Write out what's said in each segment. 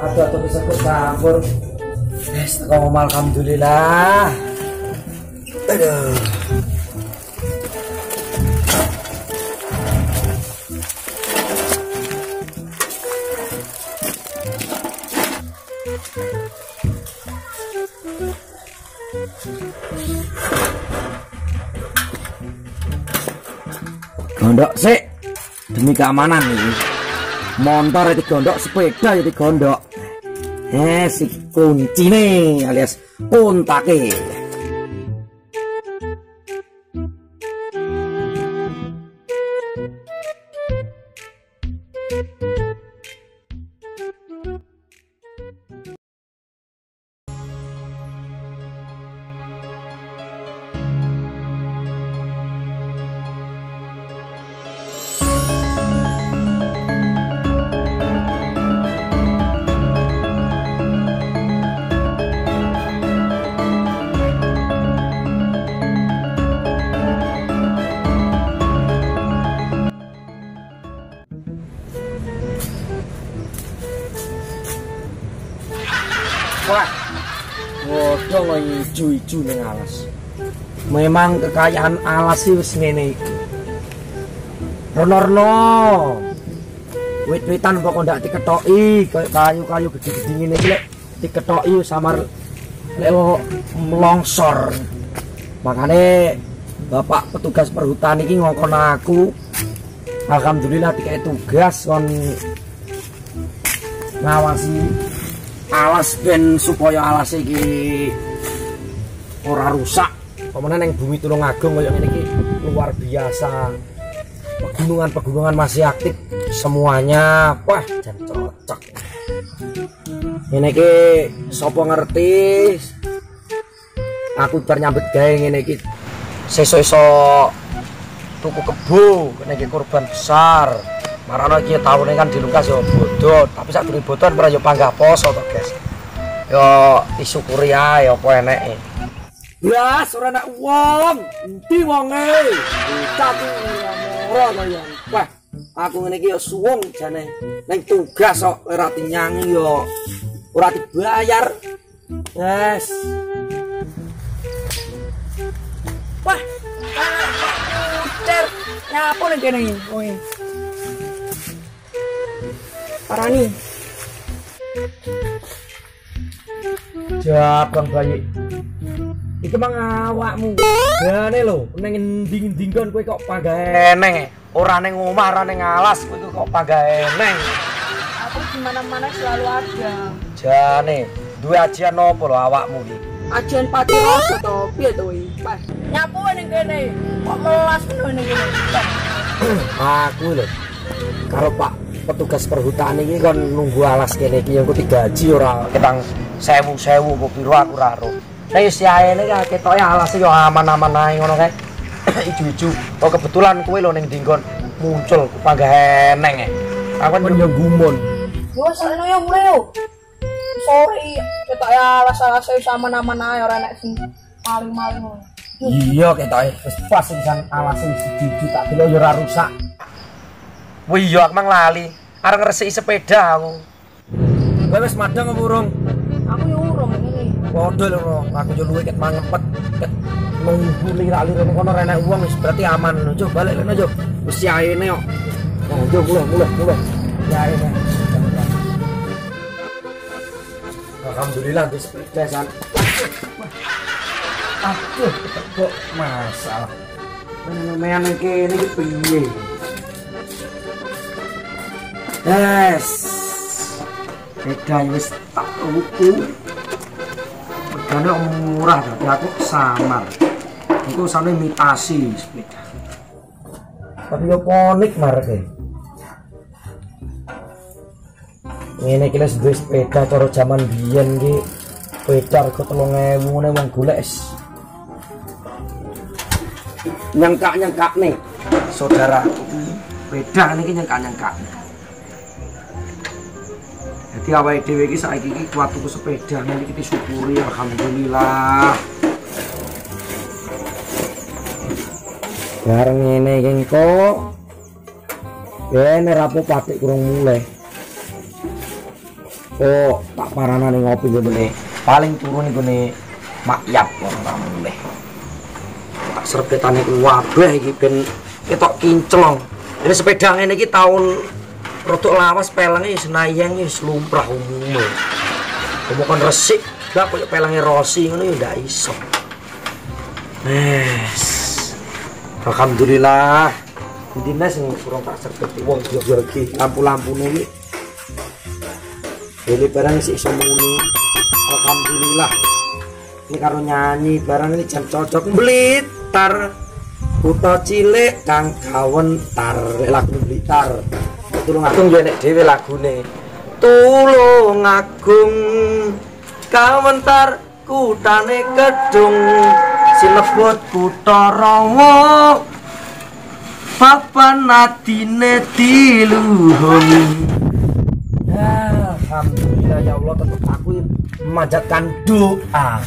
Aduh bisa campur. Yes, ngomong alhamdulillah. Aduh. Gondok sih demi keamanan nih. Motor itu gondok, sepeda itu gondok. Si kunci nih alias kontake. Wah, waduh lo ijo-ijo ning alas. Memang kekayaan alas sih wis ngene iki. Rono-rono. Wit-witan pokok ndak diketoki, kayak kayu-kayu gede-gede ngene iki lek diketoki samar lek melongsor. Makane Bapak petugas perhutan iki ngongkon aku. Alhamdulillah dikai tugas kon ngawasi alas ben supaya alas iki ora rusak. Pemenang yang bumi Tulungagung kayak ngene iki luar biasa. Pegunungan-pegunungan masih aktif semuanya. Wah, jan cocok. Ngene iki sapa ngerti aku bar nyambut gawe ngene iki sesuk-esuk tuku kebo kene iki korban besar. Marana iki taune kan dilungkas yo bodho, tapi sak durung bodho ora yo panggah poso to, Guys. Yo disyukuri ae apa eneke. Blas ora ana wong, endi wonge? Tapi ora ya. Wah, aku ngene iki yo suwung jane. Ning tugas kok ora dinyangi yo ora dibayar. Yes. Wah. Nyapa ning kene iki? Wong Parani. Jabang bayi. Iki mang awakmu. Jane lho, ning endi-endi kon kowe kok panggah eneng. Ora ning omah, ora ning alas, kowe kok panggah eneng. Aku di mana-mana selalu ada. Jane, duwe ajian opo lho awakmu iki? Ajian pati rasa to, piye to iki? Pas. Nyapu ning kene. Kok melas ngono ning kene. Aku lho. Karo Pak petugas perhutan ini kan nunggu alas kene iki yang digaji ora ketang 1000 apa piro aku ora ro. Lah yo siaene ka ketoke alase yo aman-aman ae ngono kae. Ijo-ijo. Oh kebetulan kowe lho ning dinggon muncul panggah eneng e. Aku kan yo gumun. Yo seno yo mulai yo. Sorry, ketoke alas-alase aman-aman ae ora nek sing maling-maling ngono. Iya ketoke wis pas sing alase wis ijo tak delok yo ora rusak. Wih, yo aku mang lali. Arep ngresiki sepeda aku. Kowe wis madang apa urung? Aku yo urung ini. Padha lho, aku yo luwe ket mangempet. Ket nunggu lirak-lirik kono renek wong wis berarti aman. Coba balik lho, Cuk. Wis yaene kok. Nah, Cuk, mulai. Yaene. Alhamdulillah wis besan. Aduh, kok masalah. Menemen kene iki piye? Yes. Sepeda wis tak tuku. Regane murah tapi aku samar. Iku usane imitasi sepeda. Tapi yo ponik mareke. Ngene iki wis duwe sepeda cara jaman biyen iki. Sepeda rego 3.000 ngene wong golek. Nyangka nih. Saudara, sepeda niki nyangka. Jadi awake dhewe iki saiki iki kuat tuku sepeda niki disyukuri alhamdulillah. Bareng ngene iki kok. Kene rapo patik kurang mulai. Oh, tak paranane ngopi ngene. Paling turun nggone makyap ora mulai. Tak serpetane kabeh iki ben ketok kinclong. Ini sepeda ngene iki taun rodok lawas pelenge Senayan wis lumrah umume. Bukan resik, gak koyo pelenge Rossi ngono ya ndak iso. Wes. Alhamdulillah. Dina sing kurang tak serpet wong yo iki lampu-lampune iki. Dene barang sik iso muni. Alhamdulillah. Ini karo nyanyi barang ini jan cocok Blitar. Kutha cilik kang kawentar lagu Blitar. Tulung agung yo nek dhewe lagune. Tulung agung kawentar kutane Kedung sinebut Kutha Rawa. Papan adine diluhung. Alhamdulillah ya Allah tetep aku memanjatkan doa.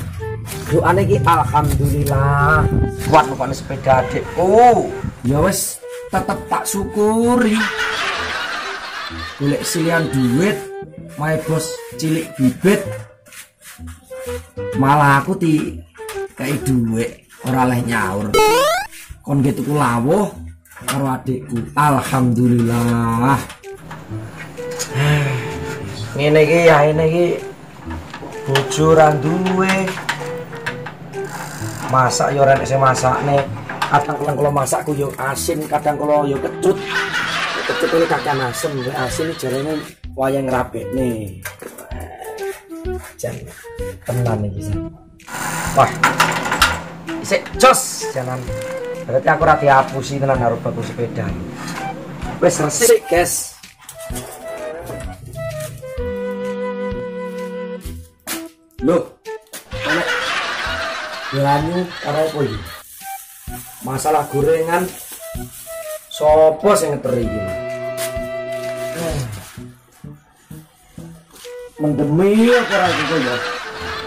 Doane iki alhamdulillah kuat nukane sepeda adikku. Ya wis tetep tak syukuri. Golek silian duit, mae bos cilik bibit. Malah aku kayak duit ora oleh nyaur. Kon ge tuku lawuh karo adikku. Alhamdulillah. Ngene iki ya ngene iki bojo ra duwe. Masak yo ora nek masakne. Kadang kalau masakku yo asin, kadang kalau yo kecut. Kecut ini kakak asem, asin jarene wayang ngrapekne. Jan tenan iki bisa. Wah. Isik jos jalan. Berarti aku ra diapusi tenan karo bagus sepeda. Wis resik, guys. Loh. Nek Gelani karo apa iki? Masalah gorengan sopo sing ngeteri iki? Mendemi apa ora iku ya?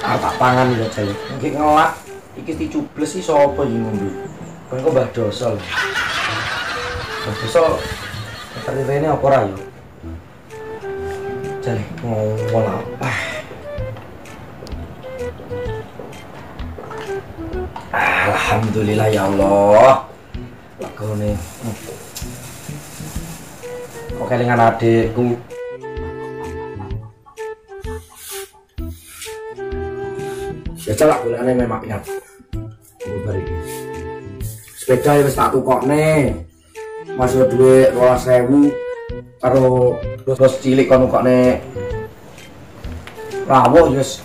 Tak pangan ya jale. Nggih ngelak iki dicubles iki sapa iki ngombe? Kan kok Mbah Dosol. Mbah Dosol ngeteri rene apa ora ya? Jale ngomong apa? Alhamdulillah ya Allah. Lagone. Kok kelingan adikku. Ya celak golekane memang ya. Bar iki. Sepeda wis tak tukokne. Masuk duit 12.000 karo bos cilik kon tukokne. Rawuh wis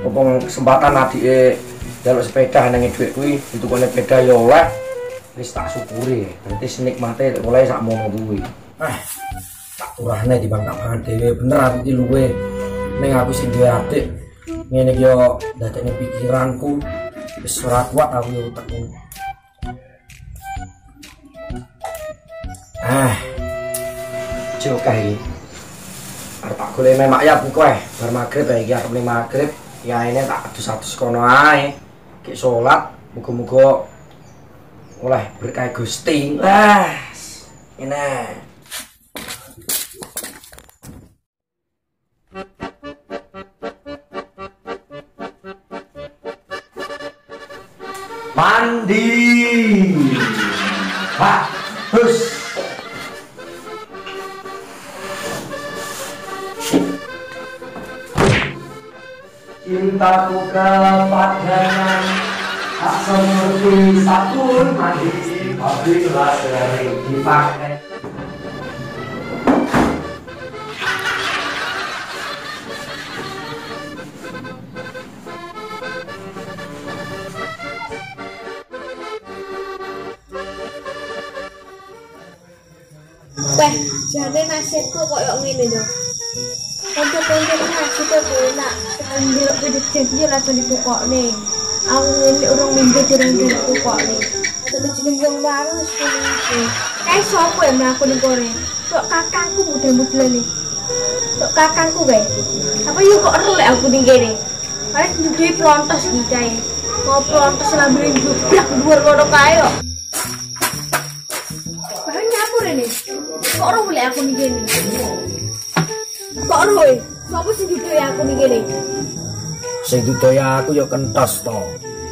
opong kesempatan adike jaluk sepeda nang dhuwit kuwi ditukokne sepeda ya oleh. Wis tak syukuri. Nanti senikmate oleh sak mono kuwi. Tak turahne di bang tak pangan dhewe bener aku iki luwe. Ning aku sing duwe adik ngene iki yo dadekne pikiranku wis ora kuat aku yo teku. Joko iki. Arep tak golek mek ya buku bar magrib iki arep muni magrib ya ini tak adus-adus kono ae. Ki salat muga-muga oleh berkah Gusti. Ini Mandi. Bagus. Cintaku kepadanya tak seperti sabun mandi, apabila sering dipakai. Weh, jadi nasibku koyo ngene lho. Kanca-kanca nasibku enak. Sekali ndelok video janji langsung ditukokne. Aku ngene urung minggu durung ditukokne. Terus jeneng baru sekali. Sopo yang mlaku ning kene? Kok kakangku muda-mudane. Kok kakangku kae. Apa yo kok ero lek aku ning kene. Paling duwe plontos iki kae. Kok plontos lambene jublak dhuwur ngono kae kok. Barang nyapur ini. Kok ora boleh aku ning kene? Kok ora? Sopo sing dudoy aku ning kene? Sing dudoy aku ya kentos to.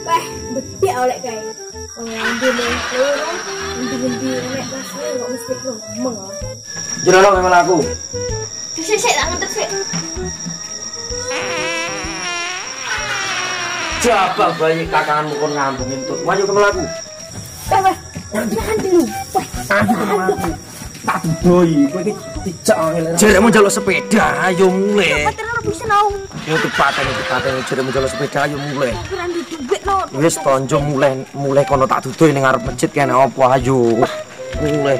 Weh, bedhek oleh kae. Ndene loro, ndi-ndi nek rasane kok mesti ngomong. Jero memang aku. Sik tak nganter sik. Coba bayi kakangmu kon ngambung entut. Maju ke melaku. Weh, tahan dulu. Weh, Aku ke melaku. Tak doi, kowe iki dicek ngene. Jeremu njaluk sepeda, ayo mulai. pater bisa naung. Yo tepatan jeremu njaluk sepeda, ayo mulai. Kurang duit no. Wis tonjo mulai kono tak dudoy ning ngarep masjid kene apa ayo. Mulai.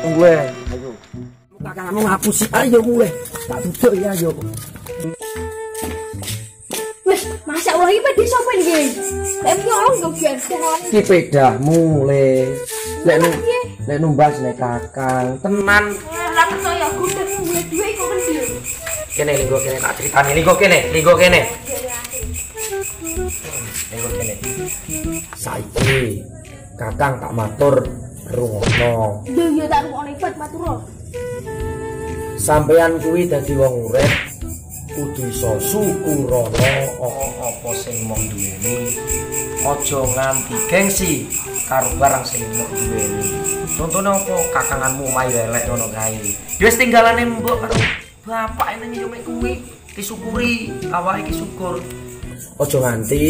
Ayo. Kakangmu ngapusi, ayo mulai. Tak dudoy ayo. Wes, masa ulah iki pedhe sapa iki? Lek nyolong go biar sehat. Ki pedamu le. Lek numbas nek kakang, tenan. Ora percaya aku nek duwe kok kan dia. Kene linggo kene tak critani linggo kene. Saiki kakang tak matur rungokno. Yo tak rungokno ibad matur. Sampeyan kuwi dadi wong urip kudu iso syukurana apa sing mung duweni. Aja nganti gengsi karo barang sing mung duweni. Contone apa kakanganmu mayu elek ngono kae. Wis tinggalane mbok karo bapak ini yo mek kuwi disyukuri, awake iki syukur. Aja nganti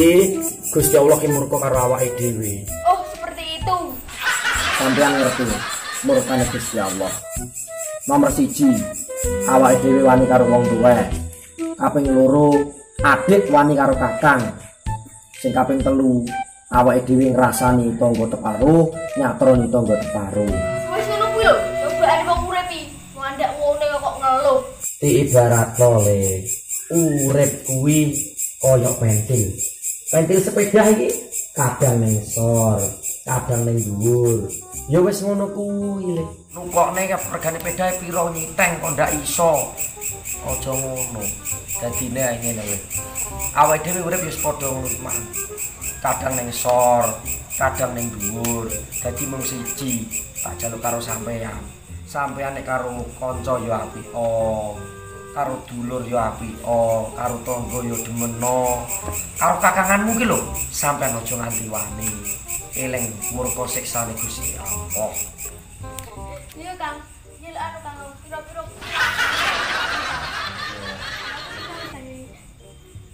Gusti Allah ki murka karo awake dhewe. Oh, seperti itu. Sampeyan ngerti murkane Gusti Allah. Nomor 1, awake dhewe wani karo wong tuwa. Kaping 2, adik wani karo kakang. Sing kaping 3, awake dhewe ngrasani tangga teparo, nyatroni tangga teparo. Wis ngono kuwi lho, cobaan wong urip iki. Mandak ngene kok ngeluh. Diibaratno le, urip kuwi kaya pentil. Pentil sepeda iki kadang ning sor, kadang ning dhuwur. Ya wis ngono kuwi le. Nukokne regane pedae pira nyiteng kok ndak iso. Aja ngono. Dadine ngene lho. Awake dhewe urip wis padha ngono kuwi. Kadang ning sor, kadang ning dhuwur. Dadi mung siji, tak jaluk karo sampeyan. Sampeyan nek karo kanca ya apik, karo dulur ya apik, karo tangga ya demeno. Karo kakanganmu ki lho, sampeyan aja nganti wani. Eling murka siksane Gusti Allah. Iya, Kang. Nyeluk anu Kang, pira-pira.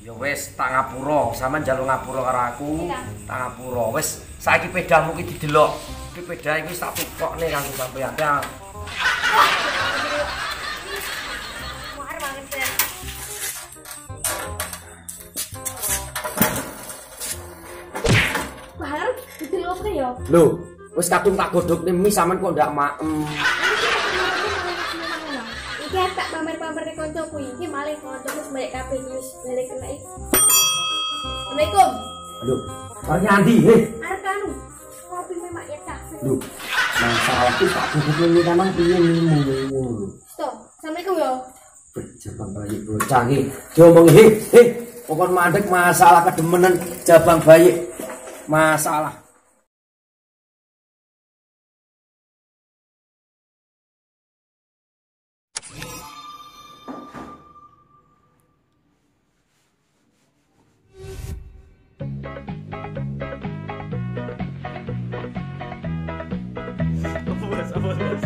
Ya wis tak ngapura, sampean njaluk ngapura karo aku. Tak ngapura. Wis saiki pedamu ki didelok. Iki pedae iki tak tukokne kanggo sampean. Mahar banget ya. Mahar didelok apa ya? Lho, wis kadung tak godhokne mie sampean kok ndak maem. Iki tak pamer-pamer di koncoku iki malih koncoku sebanyak kabeh wis balik kena iki. Assalamualaikum. Aduh, arep nyandi he. Arep kanu. Kopi memak ya kafe. Lho, masalah ki tak godhokne mie sampean piye ngono. Stop. Assalamualaikum ya. Jabang bayi bocah iki diomong he. Pokon mandek masalah kedemenan jabang bayi. Masalah Apa bos?